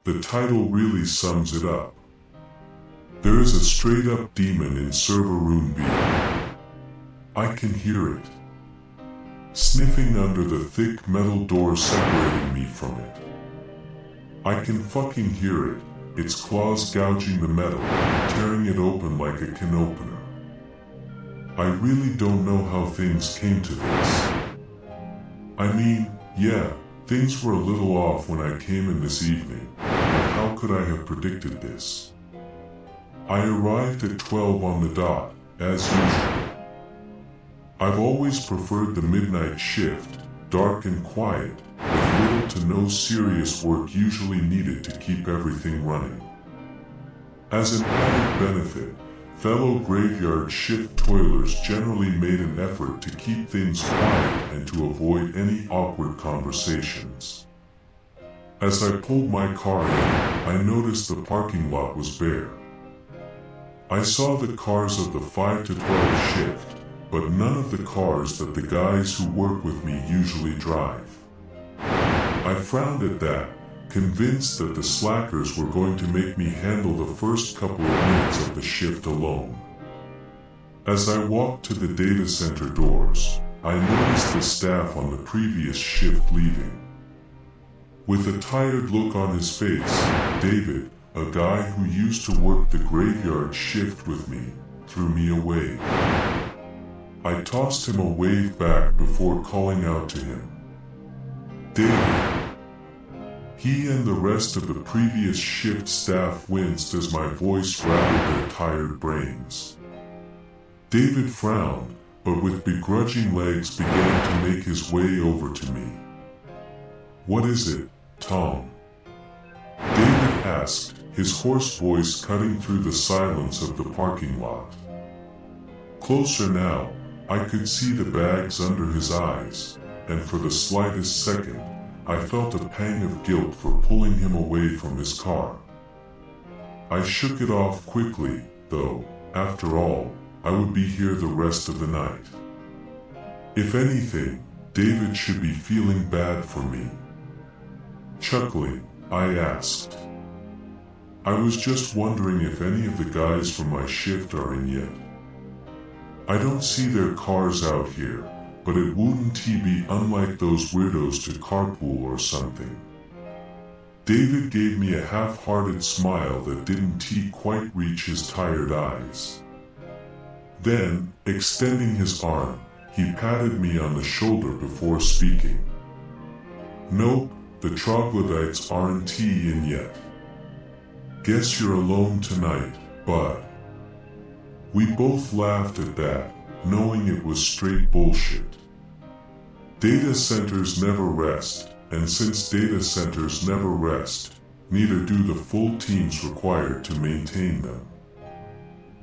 the title really sums it up. There is a straight-up demon in server room B. I can hear it, sniffing under the thick metal door separating me from it. I can fucking hear it, its claws gouging the metal, tearing it open like a can opener. I really don't know how things came to this. I mean, yeah, things were a little off when I came in this evening, but how could I have predicted this? I arrived at 12 on the dot, as usual. I've always preferred the midnight shift, dark and quiet, with little to no serious work usually needed to keep everything running. As an added benefit, fellow graveyard shift toilers generally made an effort to keep things quiet and to avoid any awkward conversations. As I pulled my car in, I noticed the parking lot was bare. I saw the cars of the 5 to 12 shift, but none of the cars that the guys who work with me usually drive. I frowned at that, convinced that the slackers were going to make me handle the first couple of minutes of the shift alone. As I walked to the data center doors, I noticed the staff on the previous shift leaving. With a tired look on his face, David, a guy who used to work the graveyard shift with me, threw me away. I tossed him a wave back before calling out to him. David. He and the rest of the previous shift staff winced as my voice rattled their tired brains. David frowned, but with begrudging legs began to make his way over to me. What is it, Tom? David asked, his hoarse voice cutting through the silence of the parking lot. Closer now, I could see the bags under his eyes, and for the slightest second, I felt a pang of guilt for pulling him away from his car. I shook it off quickly, though, after all, I would be here the rest of the night. If anything, David should be feeling bad for me. Chuckling, I asked. I was just wondering if any of the guys from my shift are in yet. I don't see their cars out here, but it wouldn't be unlike those weirdos to carpool or something. David gave me a half-hearted smile that didn't quite reach his tired eyes. Then, extending his arm, he patted me on the shoulder before speaking. Nope, the troglodytes aren't in yet. Guess you're alone tonight, bud. We both laughed at that, knowing it was straight bullshit. Data centers never rest, and since data centers never rest, neither do the full teams required to maintain them.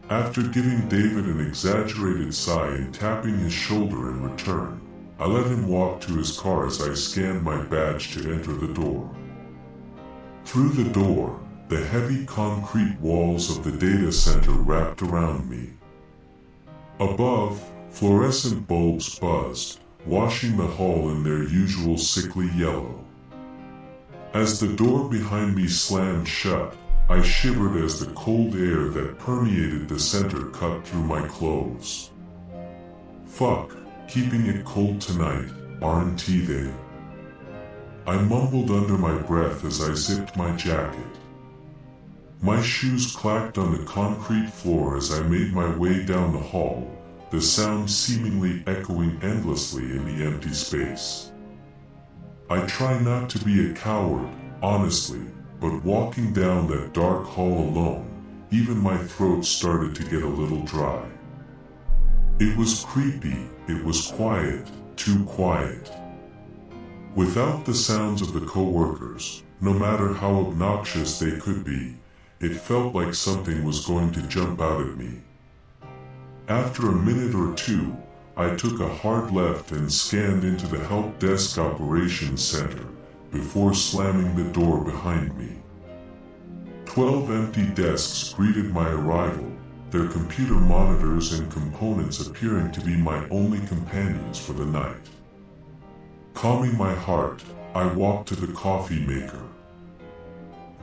After giving David an exaggerated sigh and tapping his shoulder in return, I let him walk to his car as I scanned my badge to enter the door. Through the door, the heavy concrete walls of the data center wrapped around me. Above, fluorescent bulbs buzzed, washing the hall in their usual sickly yellow. As the door behind me slammed shut, I shivered as the cold air that permeated the center cut through my clothes. Fuck, keeping it cold tonight, aren't they? I mumbled under my breath as I zipped my jacket. My shoes clacked on the concrete floor as I made my way down the hall, the sound seemingly echoing endlessly in the empty space. I try not to be a coward, honestly, but walking down that dark hall alone, even my throat started to get a little dry. It was creepy, it was quiet, too quiet. Without the sounds of the co-workers, no matter how obnoxious they could be, it felt like something was going to jump out at me. After a minute or two, I took a hard left and scanned into the help desk operations center, before slamming the door behind me. 12 empty desks greeted my arrival, their computer monitors and components appearing to be my only companions for the night. Calming my heart, I walked to the coffee maker.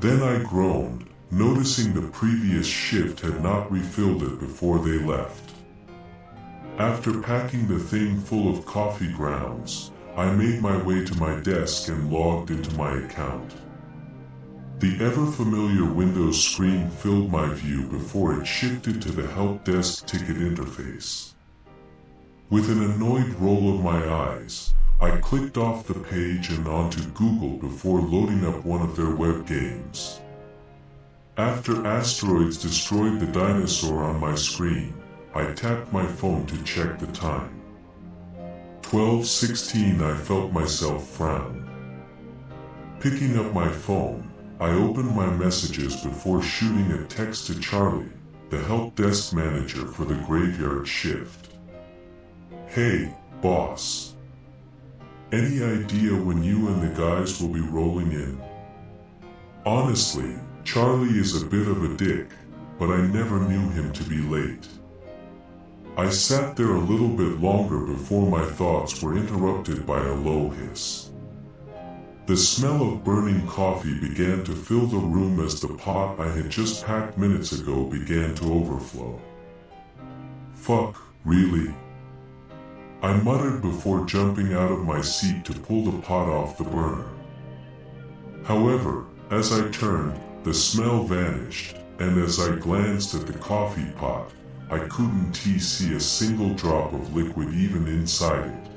Then I groaned, noticing the previous shift had not refilled it before they left. After packing the thing full of coffee grounds, I made my way to my desk and logged into my account. The ever-familiar Windows screen filled my view before it shifted to the help desk ticket interface. With an annoyed roll of my eyes, I clicked off the page and onto Google before loading up one of their web games. After asteroids destroyed the dinosaur on my screen, I tapped my phone to check the time. 12:16. I felt myself frown. Picking up my phone, I opened my messages before shooting a text to Charlie, the help desk manager for the graveyard shift. Hey, boss. Any idea when you and the guys will be rolling in? Honestly, Charlie is a bit of a dick, but I never knew him to be late. I sat there a little bit longer before my thoughts were interrupted by a low hiss. The smell of burning coffee began to fill the room as the pot I had just packed minutes ago began to overflow. Fuck, really? I muttered before jumping out of my seat to pull the pot off the burner. However, as I turned, the smell vanished, and as I glanced at the coffee pot, I couldn't see a single drop of liquid even inside it.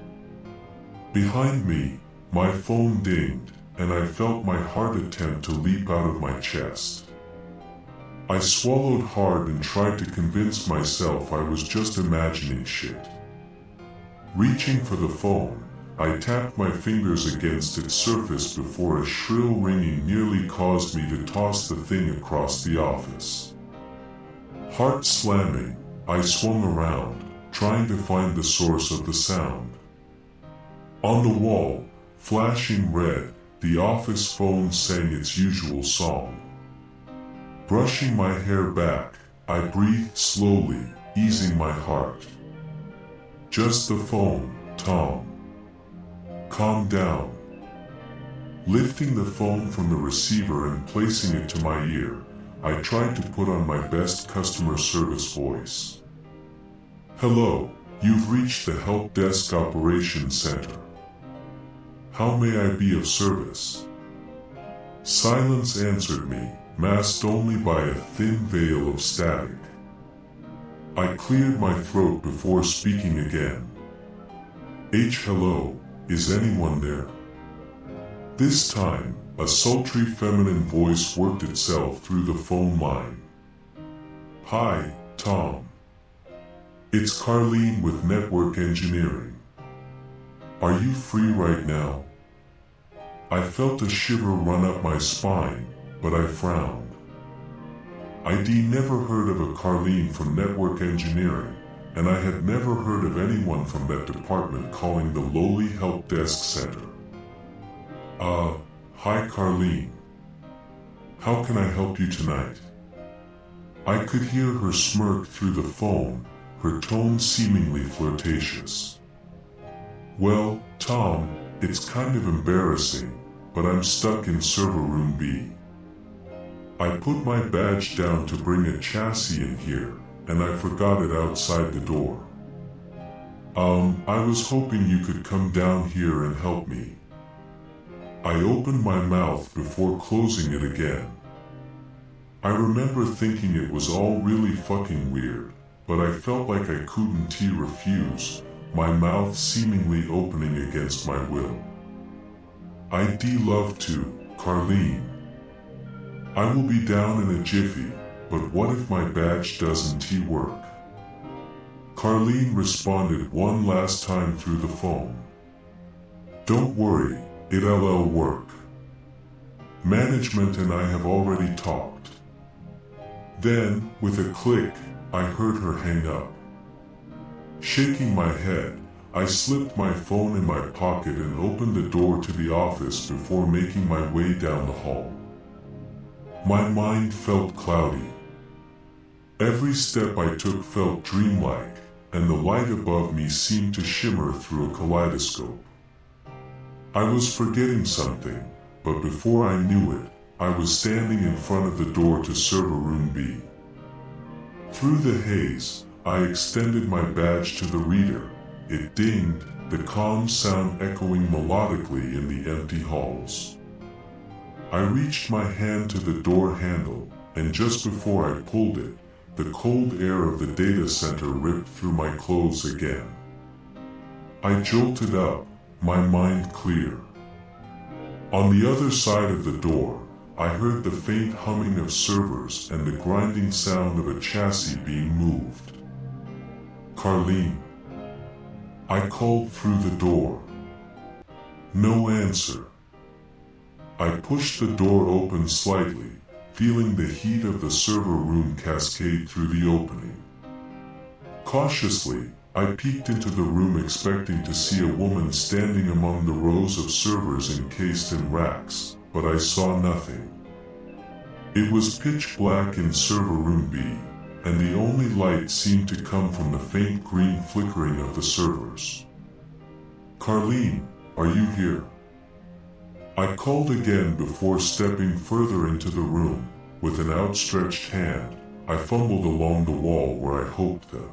Behind me, my phone dinged, and I felt my heart attempt to leap out of my chest. I swallowed hard and tried to convince myself I was just imagining shit. Reaching for the phone, I tapped my fingers against its surface before a shrill ringing nearly caused me to toss the thing across the office. Heart slamming, I swung around, trying to find the source of the sound. On the wall, flashing red, the office phone sang its usual song. Brushing my hair back, I breathed slowly, easing my heart. Just the phone, Tom. Calm down. Lifting the phone from the receiver and placing it to my ear, I tried to put on my best customer service voice. Hello, you've reached the Help Desk Operations Center. How may I be of service? Silence answered me, masked only by a thin veil of static. I cleared my throat before speaking again. Hello, is anyone there? This time, a sultry feminine voice worked itself through the phone line. Hi, Tom. It's Carlene with Network Engineering. Are you free right now? I felt a shiver run up my spine, but I frowned. I'd never heard of a Carlene from Network Engineering, and I had never heard of anyone from that department calling the lowly help desk center. Hi Carlene. How can I help you tonight? I could hear her smirk through the phone, her tone seemingly flirtatious. Well, Tom, it's kind of embarrassing, but I'm stuck in server room B. I put my badge down to bring a chassis in here, and I forgot it outside the door. I was hoping you could come down here and help me. I opened my mouth before closing it again. I remember thinking it was all really fucking weird, but I felt like I couldn't refuse, my mouth seemingly opening against my will. I'd love to, Carlene. I will be down in a jiffy, but what if my badge doesn't work? Carlene responded one last time through the phone. Don't worry, it'll work. Management and I have already talked. Then, with a click, I heard her hang up. Shaking my head, I slipped my phone in my pocket and opened the door to the office before making my way down the hall. My mind felt cloudy. Every step I took felt dreamlike, and the light above me seemed to shimmer through a kaleidoscope. I was forgetting something, but before I knew it, I was standing in front of the door to server room B. Through the haze, I extended my badge to the reader. It dinged, the calm sound echoing melodically in the empty halls. I reached my hand to the door handle, and just before I pulled it, the cold air of the data center ripped through my clothes again. I jolted up, my mind clear. On the other side of the door, I heard the faint humming of servers and the grinding sound of a chassis being moved. Carlene. I called through the door. No answer. I pushed the door open slightly, feeling the heat of the server room cascade through the opening. Cautiously, I peeked into the room expecting to see a woman standing among the rows of servers encased in racks, but I saw nothing. It was pitch black in server room B, and the only light seemed to come from the faint green flickering of the servers. Carlene, are you here? I called again before stepping further into the room. With an outstretched hand, I fumbled along the wall where I hoped the